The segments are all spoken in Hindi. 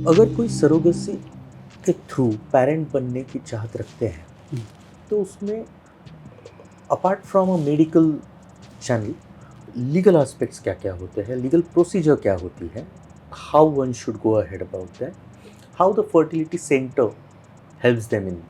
अगर कोई सरोगेसी के थ्रू पेरेंट बनने की चाहत रखते हैं, हुँ। तो उसमें apart from a medical channel, legal aspects क्या-क्या होते हैं? लीगल प्रोसीजर क्या होती है? How one should go ahead about that? How the fertility centre helps them in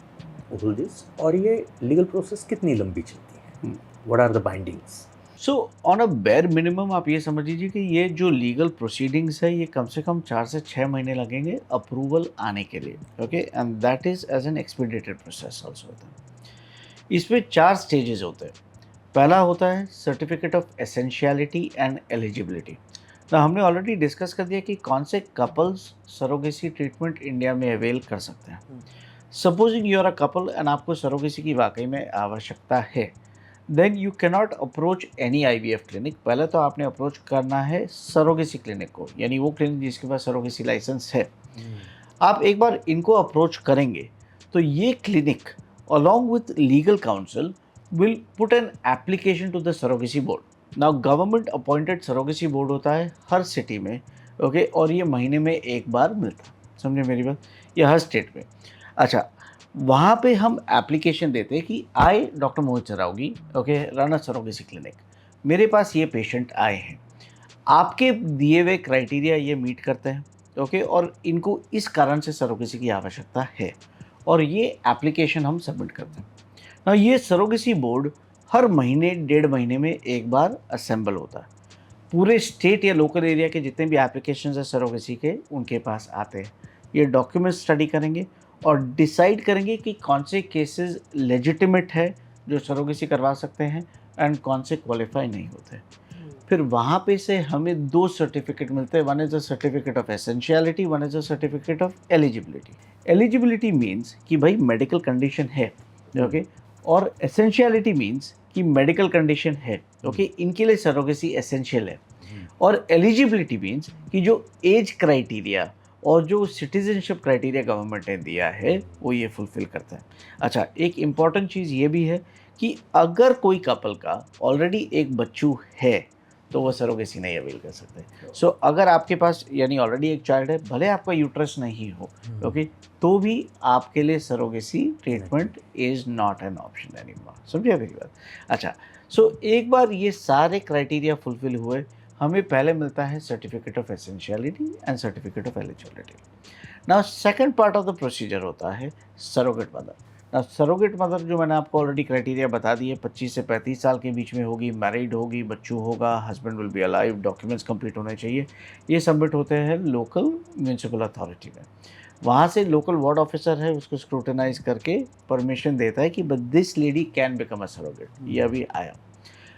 all this? और ये लीगल प्रोसेस कितनी लंबी चलती है? हुँ। What are the bindings? So on a bare minimum आप ये समझ लीजिए कि ये जो लीगल प्रोसीडिंग्स है, ये कम से कम 4 से 6 महीने लगेंगे अप्रूवल आने के लिए, okay? And that is as an एक्सपीडिटेड process also होता है। इसमें 4 स्टेजेज़ होते हैं। पहला होता है certificate of essentiality and eligibility. तो हमने ऑलरेडी डिस्कस कर दिया कि कौन से कपल्स सरोगेसी ट्रीटमेंट इंडिया में अवेल कर सकते हैं। हुँ, supposing you are a couple and आपको सरोगेसी की वाक़ई में आवश्यकता है, then you can not approach any IVF clinic. पहले तो आपने अप्रोच करना है सरोगेसी क्लिनिक को, यानी वो क्लिनिक जिसके पास सरोगेसी लाइसेंस है। हुँ, आप एक बार इनको अप्रोच करेंगे, तो ये clinic along with legal counsel will put an application to the surrogacy board. Now government appointed surrogacy board होता है हर सिटी में, ओके? और ये महीने में एक बार मिलता है, समझे मेरी बात? ये हर स्टेट में। अच्छा, वहाँ पे हम एप्लीकेशन देते हैं कि I doctor Mohit Sarawgi, okay, run a surrogacy clinic. मेरे पास ये पेशेंट आए हैं, आपके दिए हुए क्राइटेरिया ये मीट करते हैं, ओके? और इनको इस कारण से सरोगेसी की आवश्यकता है, और ये एप्लीकेशन हम सबमिट करते हैं। now ये सरोगेसी बोर्ड हर महीने 1.5 महीने में एक बार असेंबल होता है। पूरे स्टेट या लोकल एरिया के जितने भी एप्लीकेशंस हैं सरोगेसी के, उनके पास आते हैं। ये डॉक्यूमेंट स्टडी करेंगे और डिसाइड करेंगे कि कौन से केसेस लेजिटिमेट है जो सरोगेसी करवा सकते हैं, एंड कौन से क्वालिफाई नहीं होते। फिर वहाँ पे से हमें 2 सर्टिफ़िकेट मिलते हैं, one is a certificate of essentiality, one is a certificate of eligibility. Eligibility means कि भाई मेडिकल कंडीशन है, हुँ, ओके? और एसेंशियलिटी मीन्स कि मेडिकल कंडीशन है, हुँ, ओके? इनके लिए सरोगेसी एसेंशियल है। हुँ, और एलिजिबिलिटी मीन्स कि जो एज क्राइटेरिया और जो सिटीज़नशिप क्राइटेरिया गवर्नमेंट ने दिया है, वो ये फुलफ़िल करता है। अच्छा, एक इम्पॉर्टेंट चीज़ ये भी है कि अगर कोई कपल का ऑलरेडी एक बच्चू है, तो वो सरोगेसी नहीं अवेल कर सकते। सो अगर आपके पास यानी ऑलरेडी एक चाइल्ड है, भले आपका यूट्रस नहीं हो, हुँ, ओके? तो भी आपके लिए सरोगेसी नहीं। Treatment is not an option anymore. समझे मेरी बात? अच्छा, सो एक बार ये सारे क्राइटेरिया फुलफ़िल हुए, हमें पहले मिलता है certificate of essentiality and certificate of eligibility. Now second part of the procedure होता है surrogate mother. Now surrogate mother जो मैंने आपको ऑलरेडी क्राइटेरिया बता दिए, 25 से 35 साल के बीच में होगी, मैरिड होगी, बच्चू होगा, husband will be alive, documents complete होने चाहिए। ये सबमिट होते हैं लोकल म्युनिसिपल अथॉरिटी में। वहाँ से लोकल वार्ड ऑफिसर है, उसको स्क्रूटनाइज करके परमिशन देता है कि this lady can become a surrogate. ये हुँ, अभी आया।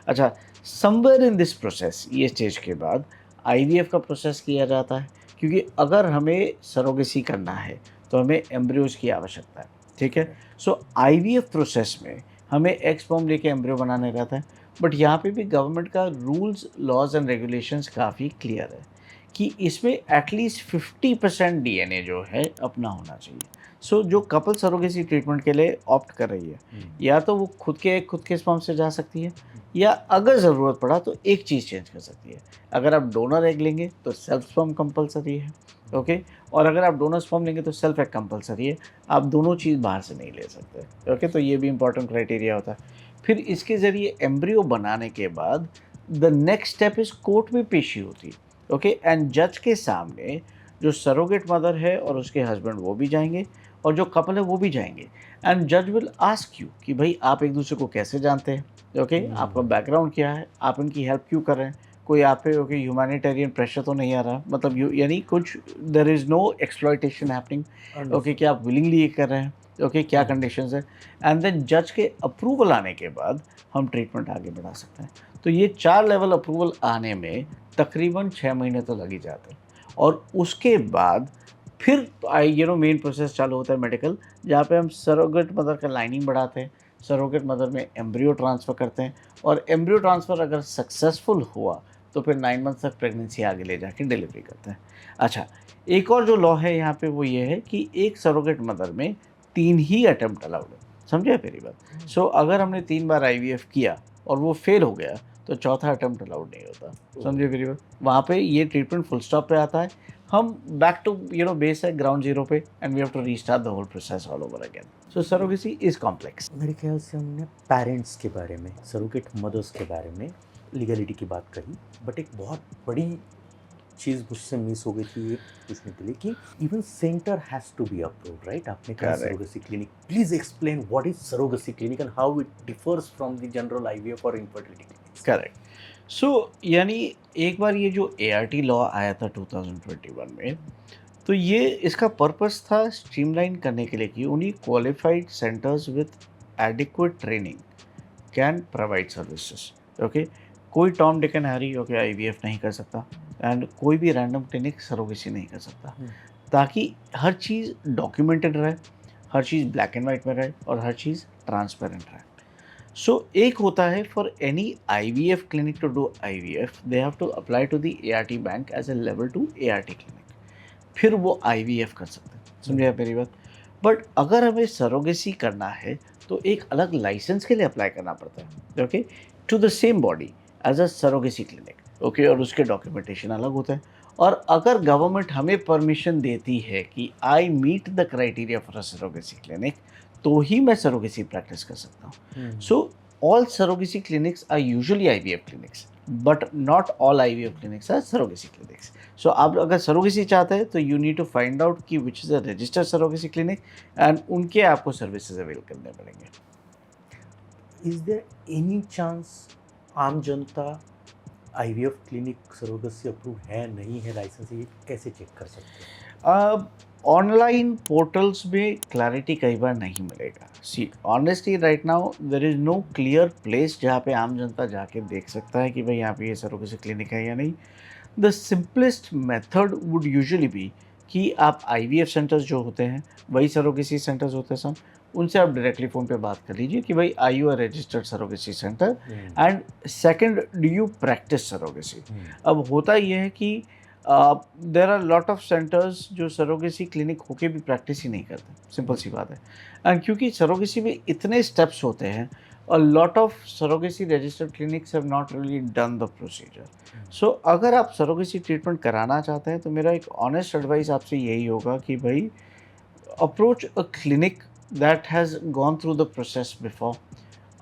अच्छा, समवेयर इन दिस प्रोसेस, ये स्टेज के बाद आईवीएफ का प्रोसेस किया जाता है, क्योंकि अगर हमें सरोगेसी करना है तो हमें एम्ब्रियोज की आवश्यकता है, ठीक है? करेक्ट। सो आईवीएफ प्रोसेस में हमें एग स्पर्म लेके एम्ब्रियो बनाने रहता है, बट यहाँ पे भी गवर्नमेंट का रूल्स लॉज एंड रेगुलेशंस काफ़ी क्लियर है कि इसमें एटलीस्ट 50% डीएनए जो है अपना होना चाहिए। सो जो कपल सरोगेसी ट्रीटमेंट के लिए ऑप्ट कर रही है, हुँ, या तो वो खुद के स्पर्म से जा सकती है, या अगर ज़रूरत पड़ा तो एक चीज़ चेंज कर सकती है। अगर आप डोनर एग लेंगे तो सेल्फ स्पर्म कंपल्सरी है, हुँ, ओके? और अगर आप डोनर स्पर्म लेंगे तो सेल्फ एग कंपल्सरी है। आप दोनों चीज़ बाहर से नहीं ले सकते, ओके? तो ये भी इम्पोर्टेंट क्राइटेरिया होता है। फिर इसके ज़रिए एम्ब्रियो बनाने के बाद the next step is court में पेशी होती है, ओके? एंड जज के सामने जो सरोगेट मदर है और उसके हस्बैंड वो भी जाएँगे, और जो कपल है वो भी जाएँगे, एंड जज विल आस्क यू कि भई आप एक-दूसरे को कैसे जानते हैं? ओके, आपका हुँ, बैकग्राउंड क्या है? आप इनकी हेल्प क्यों कर रहे हैं? कोई आप पे ओके ह्यूमैनिटेरियन प्रेशर तो नहीं आ रहा? मतलब यू यानी कुछ there is no exploitation happening, okay, understood. क्या आप विलिंगली ये कर रहे हैं? ओके, क्या हुँ, कंडीशंस हैं? एंड देन जज के अप्रूवल आने के बाद हम ट्रीटमेंट आगे बढ़ा सकते हैं। तो ये 4 लेवल अप्रूवल आने में तकरीबन 6 महीने तो लग ही जाते हैं, और उसके बाद फिर मेन प्रोसेस चालू होता है मेडिकल, जहाँ पे हम सरोगेट मदर का लाइनिंग बढ़ाते हैं, सरोगेट मदर में एम्ब्रियो ट्रांसफ़र करते हैं, और एम्ब्रियो ट्रांसफ़र अगर सक्सेसफुल हुआ तो फिर 9 मंथ्स तक प्रेगनेंसी आगे ले जाके डिलीवरी करते हैं। अच्छा, एक और जो लॉ है यहाँ पे वो ये है कि एक सरोगेट मदर में 3 ही अटेम्प्ट अलाउड है। समझे आप मेरी बात? सो अगर हमने 3 बार आईवीएफ किया और वो फेल हो गया, तो चौथा अटेम्प्ट अलाउड नहीं होता। ओह! समझे मेरी बात? वहाँ पे ये ट्रीटमेंट फुल स्टॉप पे आता है। हम बैक टू बेस है, ग्राउंड जीरो पे, and we have to restart the whole process all over again. So surrogacy is complex. मेरे ख्याल से हमने पेरेंट्स के बारे में, सरोगेट मदर्स के बारे में लीगलिटी की बात कही, बट एक बहुत बड़ी चीज़ मुझसे मिस हो गई थी ये पूछने के लिए कि even centre has to be approved, right? आपने कहा Correct. Surrogacy clinic, please explain what is surrogacy clinic and how it differs from the general IVF और इनफर्टिलिटी क्लिनिक्स. करेक्ट. सो यानी एक बार ये जो ART लॉ आया था 2021 में, तो ये इसका पर्पस था स्ट्रीमलाइन करने के लिए कि उन्हीं qualified centres with adequate training can provide services. Okay, कोई Tom Dick and Harry okay IVF नहीं कर सकता, एंड कोई भी रैंडम क्लिनिक सरोगेसी नहीं कर सकता, ताकि हर चीज़ डॉक्यूमेंटेड रहे, हर चीज़ ब्लैक एंड वाइट में रहे, और हर चीज़ ट्रांसपेरेंट रहे. सो एक होता है for any IVF clinic to do IVF, they have to apply to the ART bank as a level 2 ART clinic, फिर वो IVF कर सकते हैं. समझे आप मेरी बात? बट अगर हमें सरोगेसी करना है तो एक अलग लाइसेंस के लिए अप्लाई करना पड़ता है, okay, to the same body as a surrogacy clinic. Okay, और उसके डॉक्यूमेंटेशन अलग होता है. और अगर गवर्नमेंट हमें परमिशन देती है कि I meet the criteria for a surrogacy clinic, तो ही मैं सरोगेसी प्रैक्टिस कर सकता हूँ. So all surrogacy clinics are usually IVF clinics, but not all IVF clinics are surrogacy clinics. So आप अगर सरोगेसी चाहते हैं तो you need to find out कि which is a registered surrogacy clinic, and उनके आपको सर्विसेज अवेल करने पड़ेंगे. इज देयर एनी चांस आम जनता आईवीएफ क्लिनिक सरोगेसी अप्रूव है नहीं है, लाइसेंस है, ये कैसे चेक कर सकते हैं? ऑनलाइन पोर्टल्स में क्लैरिटी कई बार नहीं मिलेगा. See honestly right now there is no clear place जहाँ पे आम जनता जाके देख सकता है कि भाई यहाँ पे ये सरोगेसी क्लिनिक है या नहीं. The simplest method would usually be कि आप IVF सेंटर्स जो होते हैं वही सरोगेसी सेंटर्स होते हैं सब, उनसे आप डायरेक्टली फ़ोन पे बात कर लीजिए कि भाई I you a registered surrogacy centre, and second do you practise surrogacy. अब होता ये है कि there are lot of centres जो सरोगेसी क्लिनिक होके भी प्रैक्टिस ही नहीं करते, सिंपल सी बात है. एंड क्योंकि सरोगेसी में इतने स्टेप्स होते हैं, a lot of surrogacy registered clinics have not really done the procedure. So अगर आप सरोगेसी ट्रीटमेंट कराना चाहते हैं तो मेरा एक ऑनेस्ट एडवाइस आपसे यही होगा कि भाई approach a clinic that has gone through the process before,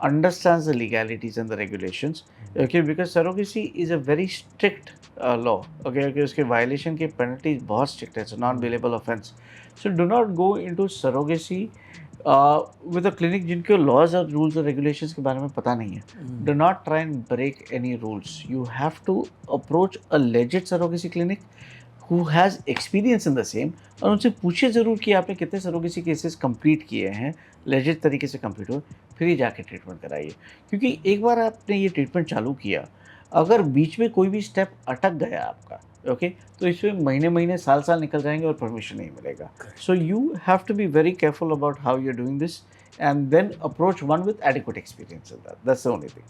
understands the legalities and the regulations. Okay, because surrogacy is a very strict law. Okay, उसके violation के penalties बहुत strict है. It's a non-bailable offense. So do not go into surrogacy with a clinic जिनके laws और rules और regulations के बारे में पता नहीं है. Do not try and break any rules. You have to approach a legit surrogacy clinic who has experience in the same, और उनसे पूछिए ज़रूर कि आपने कितने सरोगेसी केसेस कंप्लीट किए हैं, लेजिट तरीके से कंप्लीट हुए, फिर ही जाके ट्रीटमेंट कराइए. क्योंकि एक बार आपने ये ट्रीटमेंट चालू किया, अगर बीच में कोई भी स्टेप अटक गया आपका, ओके, तो इसमें महीने-महीने, साल-साल निकल जाएँगे और परमिशन नहीं मिलेगा. So you have to be very careful about how you are doing this, and then approach one with adequate experience in that. That's the only thing.